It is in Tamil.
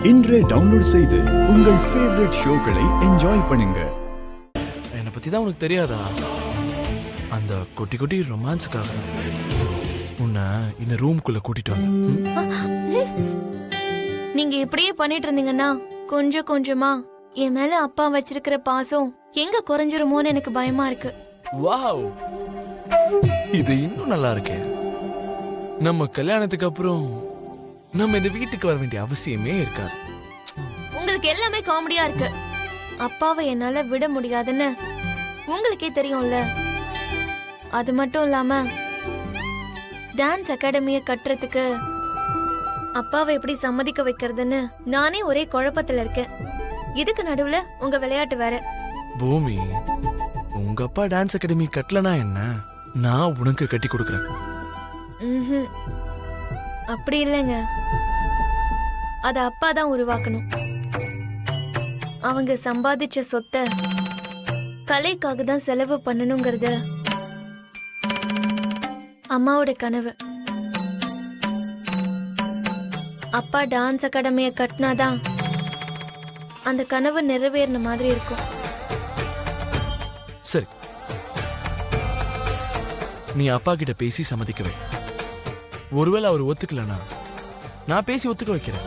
இன்றே டவுன்லோட் செய்து உங்கள் ஃபேவரட் ஷோக்களை என்ஜாய் பண்ணுங்க. என்னை பத்தி தான் உனக்கு தெரியாதா? அந்த குட்டி குட்டி ரொமான்ஸுக்காக உன்னை இந்த ரூம்குள்ள கூட்டிட்டு வந்தேன். நீங்க இப்படியே பண்ணிட்டு இருந்தீங்கன்னா கொஞ்சம் கொஞ்சமா என் மேல அப்பா வச்சிருக்கிற பாசம் எங்க குறைஞ்சிருமோன்னு எனக்கு பயமா இருக்கு. வாவ், இது இன்னும் நல்லா இருக்கே. நம்ம கல்யாணத்துக்கு அப்புறம் நம்ம இந்த வீட்டுக்கு வர வேண்டிய அவசியமே இருக்காது. உங்களுக்கு எல்லாமே காமெடியா இருக்கு. அப்பாவை என்னால விட முடியாதுன்னு உங்களுக்கே தெரியும்ல. அது மட்டும் இல்லாம டான்ஸ் அகாடமிய கட்டுறதுக்கு அப்பாவை எப்படி சம்மதிக்க வைக்கிறதுன்னு நானே ஒரே குழப்பத்துல இருக்கேன். இதுக்கு நடுவுல உங்க விளையாட்டு வேற. பூமி, உங்க அப்பா டான்ஸ் அகாடமி கட்டலனா என்ன, நான் உனக்கு கட்டி கொடுக்கறேன். ம்ஹும். அப்படி இல்லைங்க, அத அப்பா தான் உருவாக்கணும். அவங்க சம்பாதிச்ச சொத்தை கலைக்காக தான் செலவு பண்ணணுங்கிறத அம்மாவோட கனவு. அப்பா டான்ஸ் அகாடமிய கட்டினாதான் அந்த கனவு நிறைவேறின மாதிரி இருக்கும். சரி, நீ அப்பா கிட்ட பேசி சம்மதிக்கவே. ஒருவேளை அவர் ஒத்துக்கலனா நான் பேசி ஒத்துக்க வைக்கிறேன்.